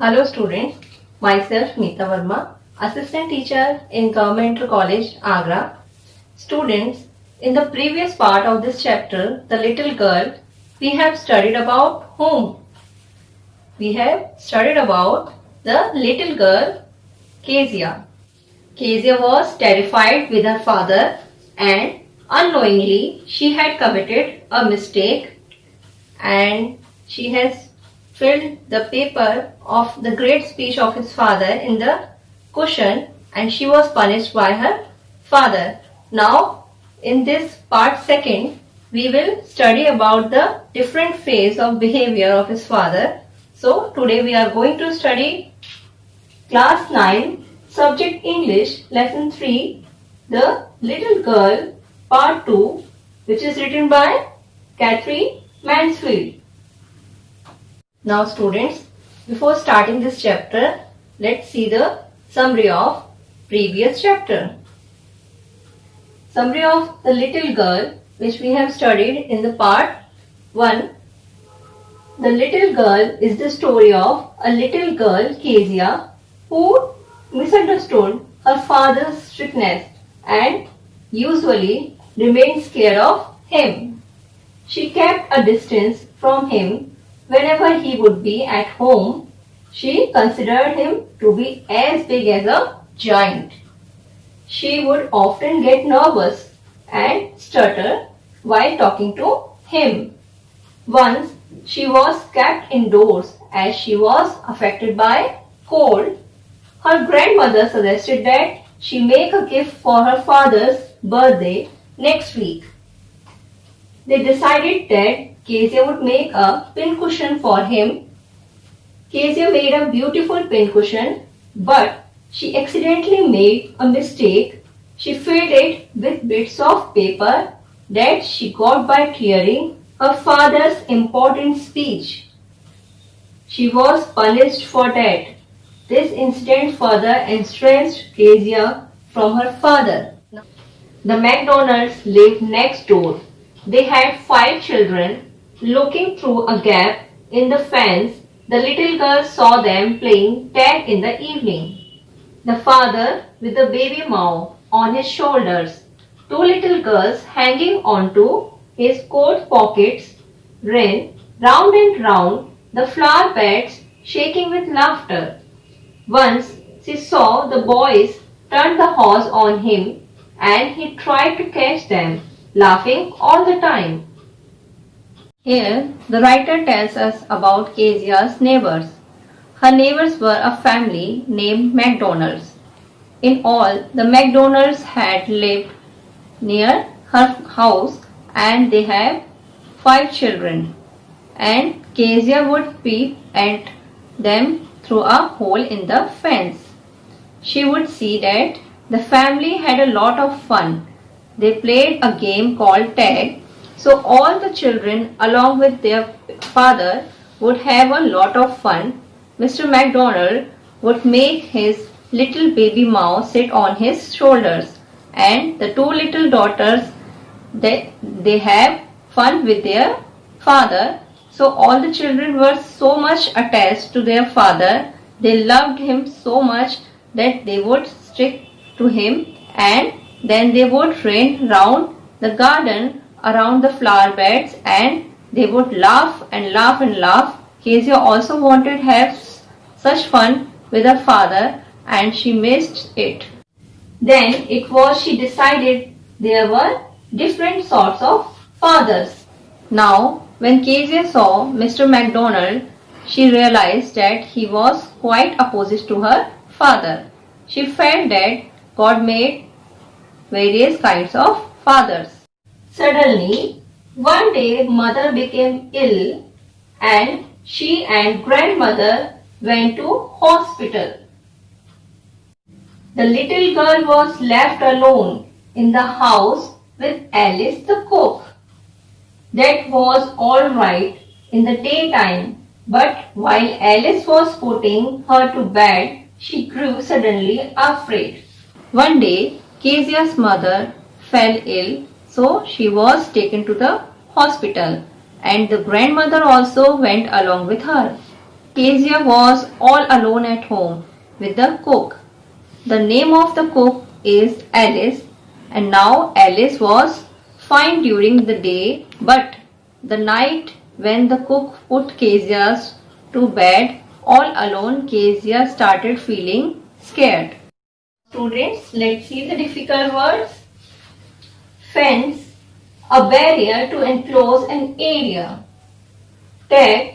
Hello students, myself Meeta Verma, assistant teacher in Government College, Agra. Students, in the previous part of this chapter, The Little Girl, we have studied about whom? We have studied about the little girl Kezia. Kezia was terrified with her father and unknowingly she had committed a mistake and she has filled the paper of the great speech of his father in the cushion and she was punished by her father. Now in this part second we will study about the different phase of behavior of his father. So today we are going to study class 9 subject English lesson 3 The Little Girl part 2 which is written by Catherine Mansfield. Now students, before starting this chapter, let's see the summary of previous chapter. Summary of The Little Girl which we have studied in the part 1. The Little Girl is the story of a little girl, Kezia, who misunderstood her father's strictness and usually remained scared of him. She kept a distance from him whenever he would be at home. She considered him to be as big as a giant. She would often get nervous and stutter while talking to him. Once she was kept indoors as she was affected by cold. Her grandmother suggested that she make a gift for her father's birthday next week. They decided that Kezia would make a pincushion for him. Kezia made a beautiful pincushion, but she accidentally made a mistake. She filled it with bits of paper that she got by tearing her father's important speech. She was punished for that. This incident further estranged Kezia from her father. The McDonalds lived next door. They had 5 children. Looking through a gap in the fence, the little girl saw them playing tag in the evening. The father with the baby Mao on his shoulders, 2 little girls hanging onto his coat pockets, ran round and round the flower beds, shaking with laughter. Once she saw the boys turn the horse on him and he tried to catch them, laughing all the time. Here, the writer tells us about Kezia's neighbors. Her neighbors were a family named McDonalds. In all, the McDonalds had lived near her house and they have 5 children. And Kezia would peep at them through a hole in the fence. She would see that the family had a lot of fun. They played a game called tag, so all the children along with their father would have a lot of fun. Mr. McDonald would make his little baby mouse sit on his shoulders and the 2 little daughters they have fun with their father. So all the children were so much attached to their father. They loved him so much that they would stick to him and then they would run round the garden around the flower beds and they would laugh and laugh and laugh. Kezia also wanted to have such fun with her father and she missed it. Then it was she decided there were different sorts of fathers. Now when Kezia saw Mr. McDonald, she realized that he was quite opposite to her father. She felt that God made various kinds of fathers. Suddenly, one day mother became ill and she and grandmother went to hospital. The little girl was left alone in the house with Alice the cook. That was all right in the daytime, but while Alice was putting her to bed, she grew suddenly afraid. One day, Kezia's mother fell ill, so she was taken to the hospital and the grandmother also went along with her. Kezia was all alone at home with the cook. The name of the cook is Alice, and now Alice was fine during the day, but the night when the cook put Kezia to bed all alone, Kezia started feeling scared. Students, let's see the difficult words. Fence, a barrier to enclose an area. Tag,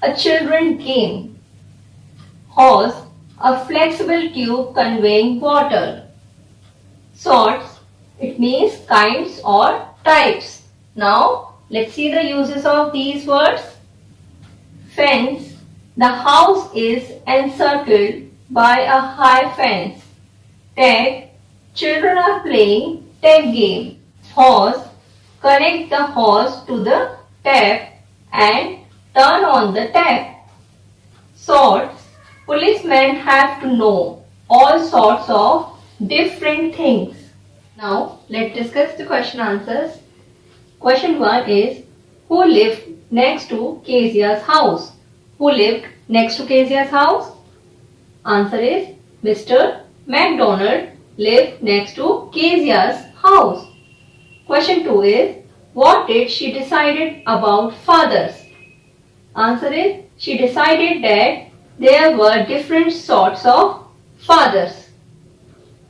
a children game. Hose, a flexible tube conveying water. Sorts, it means kinds or types. Now, let's see the uses of these words. Fence, the house is encircled by a high fence. Tag, children are playing tag game. Hose, connect the hose to the tap and turn on the tap. Sorts, policemen have to know all sorts of different things. Now, let's discuss the question answers. Question 1 is, who lived next to Kezia's house? Who lived next to Kezia's house? Answer is, Mr. MacDonald lived next to Kezia's house. Question 2 is, what did she decided about fathers? Answer is, she decided that there were different sorts of fathers.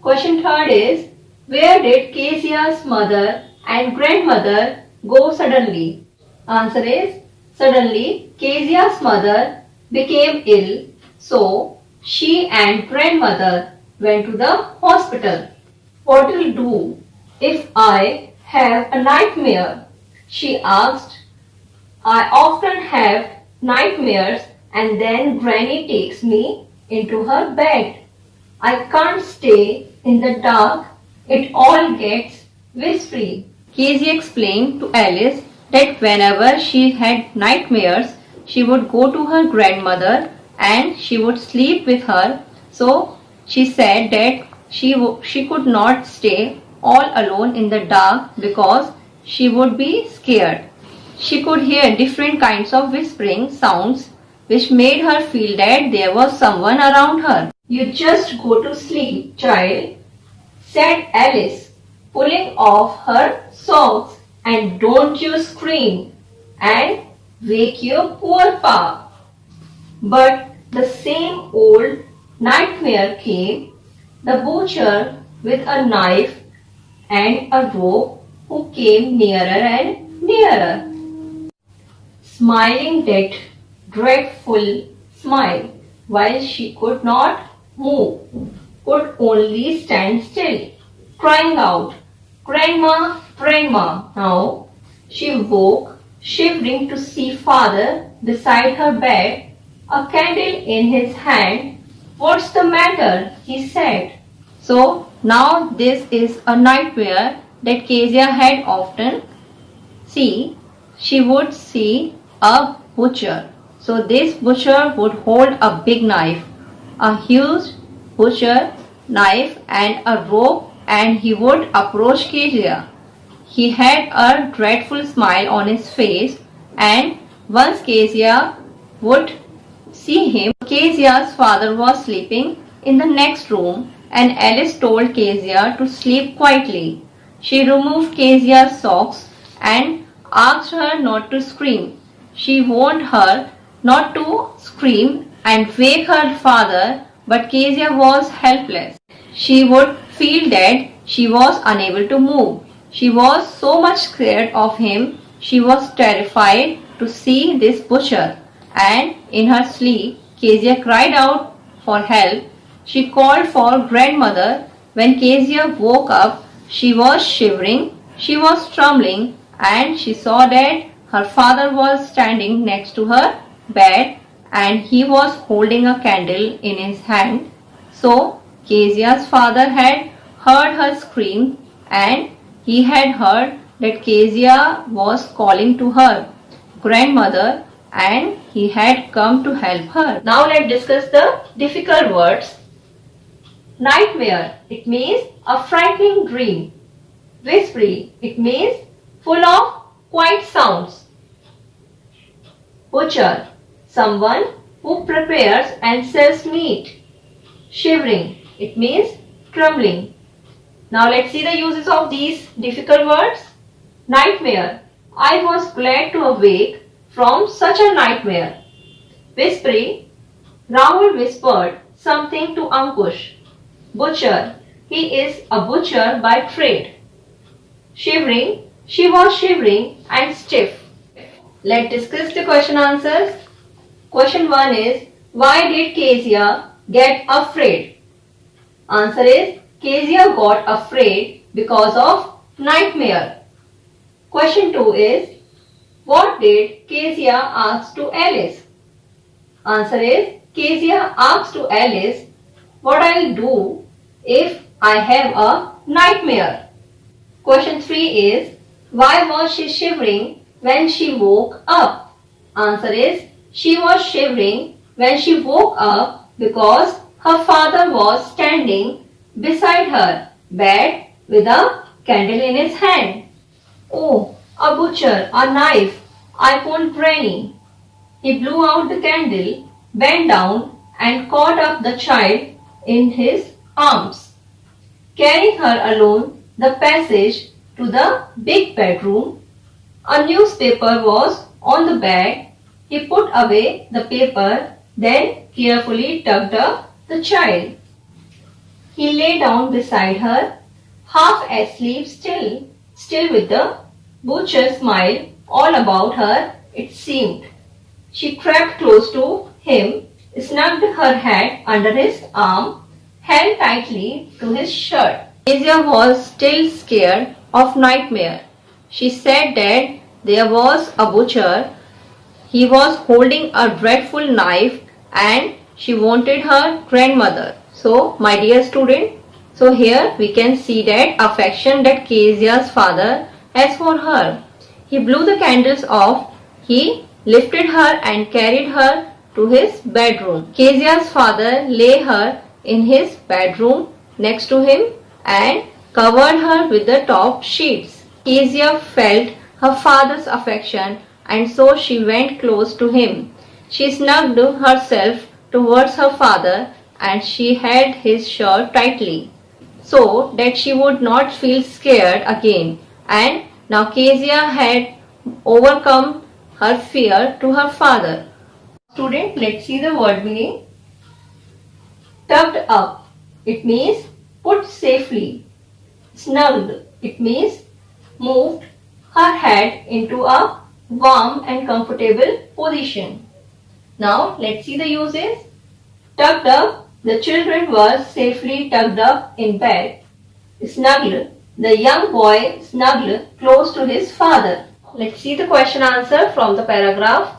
Question 3 is, where did Kezia's mother and grandmother go suddenly? Answer is, suddenly Kezia's mother became ill, so she and grandmother went to the hospital. What will you do if I have a nightmare? She asked. I often have nightmares and then Granny takes me into her bed. I can't stay in the dark. It all gets whispery. Kezia explained to Alice that whenever she had nightmares, she would go to her grandmother and she would sleep with her. So she said that she could not stay all alone in the dark because she would be scared. She could hear different kinds of whispering sounds which made her feel that there was someone around her. You just go to sleep, child, said Alice, pulling off her socks, and don't you scream and wake your poor pa. But the same old nightmare came, the butcher with a knife and a rope who came nearer and nearer, smiling that dreadful smile while she could not move, could only stand still, crying out, Grandma, Grandma. Now she woke, shivering to see father beside her bed, a candle in his hand. What's the matter? He said. So now this is a nightmare that Kezia had often. See, she would see a butcher. So this butcher would hold a big knife, a huge butcher knife and a rope, and he would approach Kezia. He had a dreadful smile on his face, and once Kezia would see him, Kezia's father was sleeping in the next room, and Alice told Kezia to sleep quietly. She removed Kezia's socks and asked her not to scream. She warned her not to scream and wake her father, but Kezia was helpless. She would feel that she was unable to move. She was so much scared of him. She was terrified to see this butcher, and in her sleep, Kezia cried out for help. She called for grandmother. When Kezia woke up, she was shivering, she was trembling, and she saw that her father was standing next to her bed and he was holding a candle in his hand. So Kezia's father had heard her scream and he had heard that Kezia was calling to her grandmother and he had come to help her. Now let's discuss the difficult words. Nightmare, it means a frightening dream. Whispery, it means full of quiet sounds. Butcher, someone who prepares and sells meat. Shivering, it means trembling. Now let's see the uses of these difficult words. Nightmare, I was glad to awake from such a nightmare. Whispering, Rahul whispered something to Ankush. Butcher, he is a butcher by trade. Shivering, she was shivering and stiff. Let's discuss the question answers. Question 1 is, why did Kezia get afraid? Answer is, Kezia got afraid because of nightmare. Question 2 is, what did Kezia ask to Alice? Answer is, Kezia asked to Alice, what I'll do if I have a nightmare. Question 3 is, why was she shivering when she woke up? Answer is, she was shivering when she woke up because her father was standing beside her bed with a candle in his hand. Oh, a butcher, a knife, I pulled Granny. He blew out the candle, bent down and caught up the child in his arms. Carrying her along the passage to the big bedroom, a newspaper was on the bed. He put away the paper, then carefully tucked up the child. He lay down beside her, half asleep still with the butcher's smile all about her, it seemed. She crept close to him, snugged her head under his arm, held tightly to his shirt. Kezia was still scared of nightmare. She said that there was a butcher. He was holding a dreadful knife and she wanted her grandmother. So, my dear student, so here we can see that affection that Kezia's father has for her. He blew the candles off. He lifted her and carried her to his bedroom. Kezia's father lay her in his bedroom next to him and covered her with the top sheets. Kezia felt her father's affection and so she went close to him. She snugged herself towards her father and she held his shirt tightly so that she would not feel scared again. And now Kezia had overcome her fear to her father. Student, let's see the word meaning. Tucked up, it means put safely. Snugged, it means moved her head into a warm and comfortable position. Now let's see the uses. Tucked up, the children were safely tucked up in bed. Snuggled, the young boy snuggled close to his father. Let's see the question answer from the paragraph.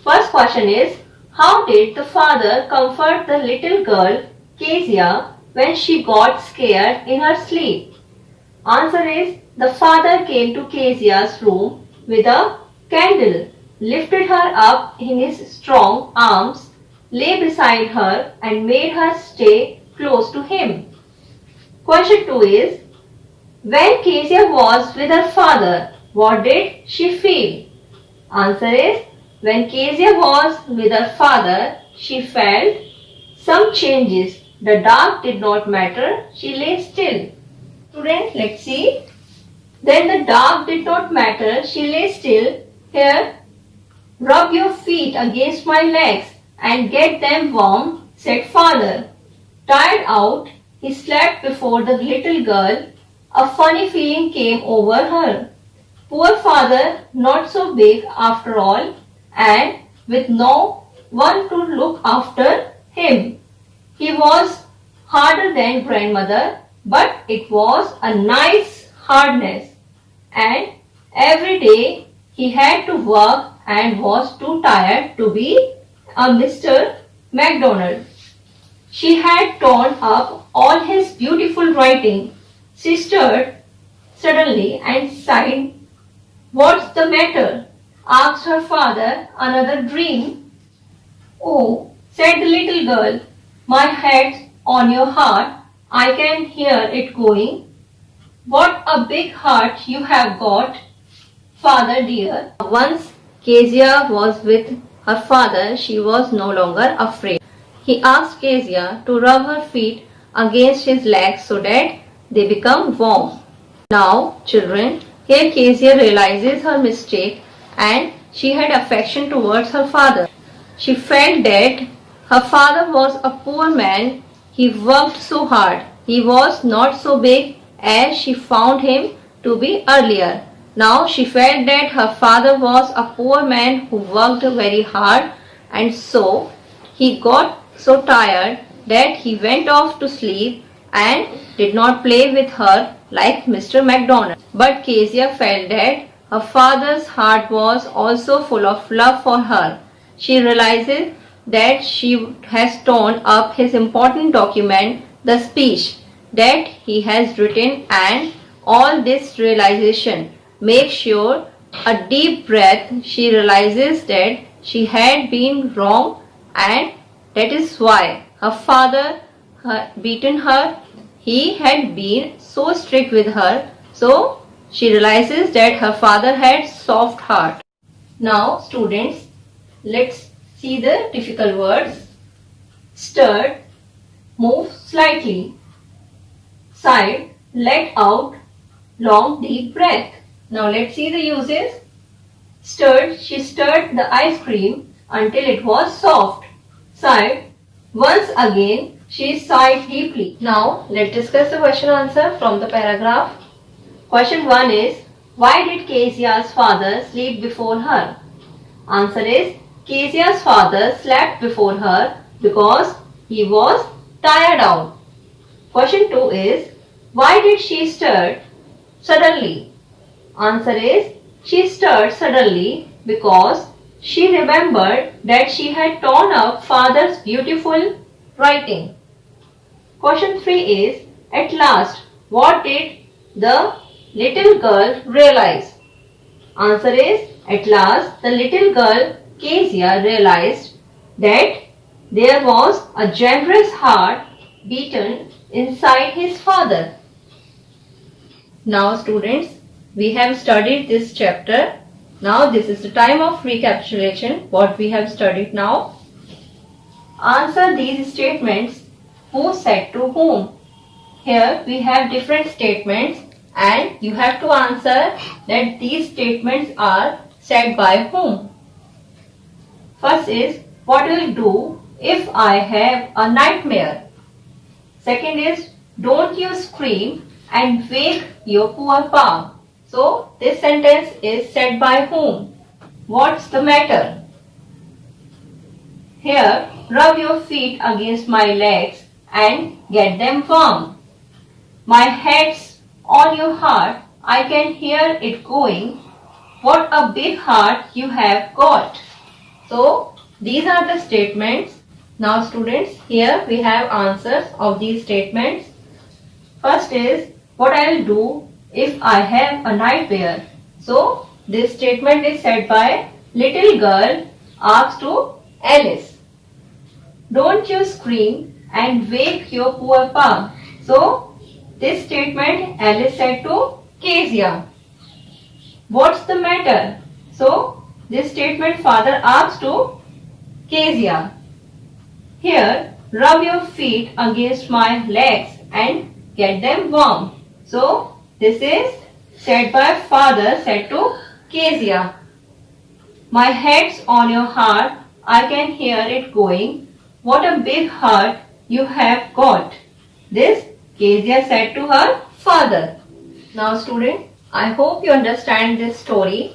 First question is, how did the father comfort the little girl Kezia when she got scared in her sleep? Answer is, the father came to Kezia's room with a candle, lifted her up in his strong arms, lay beside her and made her stay close to him. Question 2 is, when Kezia was with her father, what did she feel? Answer is, when Kezia was with her father, she felt some changes. The dark did not matter, she lay still. Student, let's see. Then the dark did not matter, she lay still. Here, rub your feet against my legs and get them warm, said father. Tired out, he slept before the little girl. A funny feeling came over her. Poor father, not so big after all, and with no one to look after him. He was harder than grandmother, but it was a nice hardness. And every day he had to work and was too tired to be a Mr. MacDonald. She had torn up all his beautiful writing. She stirred suddenly and sighed. What's the matter? Asked her father. Another dream? Oh, said the little girl, my head's on your heart. I can hear it going. What a big heart you have got, father dear. Once Kezia was with her father, she was no longer afraid. He asked Kezia to rub her feet against his legs so that they become warm. Now, children, here Kezia realizes her mistake and she had affection towards her father. She felt that her father was a poor man. He worked so hard. He was not so big as she found him to be earlier. Now she felt that her father was a poor man who worked very hard, and so he got so tired that he went off to sleep and did not play with her like Mr. MacDonald. But Kezia felt that her father's heart was also full of love for her. She realizes that she has torn up his important document, the speech that he has written, and all this realization makes sure a deep breath. She realizes that she had been wrong and that is why her father had beaten her. He had been so strict with her. So she realizes that her father had soft heart. Now students, let's see the difficult words. Stirred, move slightly. Sighed, let out long deep breath. Now let's see the uses. Stirred, she stirred the ice cream until it was soft. Sighed, once again she sighed deeply. Now let's discuss the question answer from the paragraph. Question 1 is, why did Kezia's father sleep before her? Answer is, Kezia's father slept before her because he was tired out. Question 2 is, why did she stir suddenly? Answer is, she stirred suddenly because she remembered that she had torn up father's beautiful writing. Question 3 is, at last, what did the little girl realize? Answer is, at last, the little girl Kezia realized that there was a generous heart beaten inside his father. Now students, we have studied this chapter. Now this is the time of recapitulation, what we have studied now. Answer these statements. Who said to whom? Here we have different statements and you have to answer that these statements are said by whom. First is, what will do if I have a nightmare? Second is, don't you scream and wake your poor pa. So this sentence is said by whom? What's the matter? Here, rub your feet against my legs and get them warm. My head's on your heart, I can hear it going. What a big heart you have got. So these are the statements. Now students, here we have answers of these statements. First is, what I will do if I have a nightmare. So this statement is said by little girl asked to Alice. Don't you scream and wake your poor pa. So this statement Alice said to Kezia. What's the matter? So this statement father asked to Kezia. Here, rub your feet against my legs and get them warm. So this is said by father said to Kezia. My head's on your heart, I can hear it going. What a big heart you have got. This Kezia said to her father. Now student, I hope you understand this story.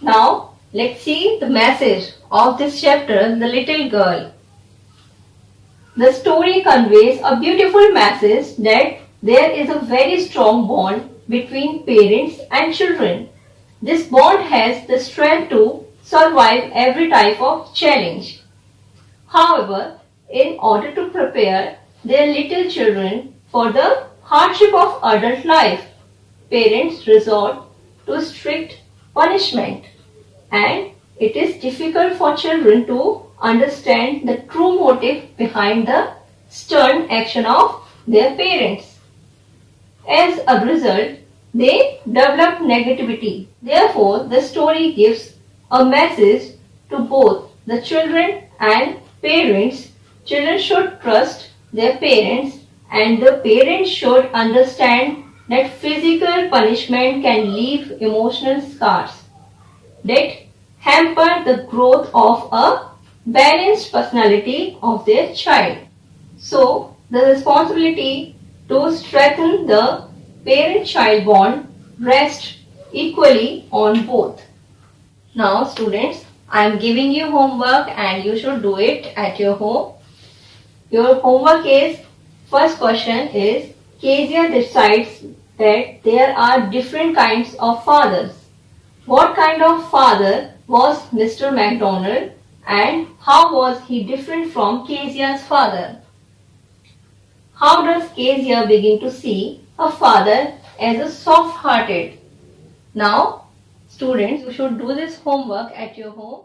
Now let's see the message of this chapter, The Little Girl. The story conveys a beautiful message that there is a very strong bond between parents and children. This bond has the strength to survive every type of challenge. However, in order to prepare their little children for the hardship of adult life, parents resort to strict punishment, and it is difficult for children to understand the true motive behind the stern action of their parents. As a result, they develop negativity. Therefore, the story gives a message to both the children and parents. Children should trust their parents and the parents should understand that physical punishment can leave emotional scars that hamper the growth of a balanced personality of their child. So, the responsibility to strengthen the parent-child bond rests equally on both. Now, students, I am giving you homework and you should do it at your home. Your homework is, first question is, Kezia decides that there are different kinds of fathers. What kind of father was Mr. MacDonald and how was he different from Kezia's father? How does Kezia begin to see a father as a soft-hearted? Now, students, you should do this homework at your home.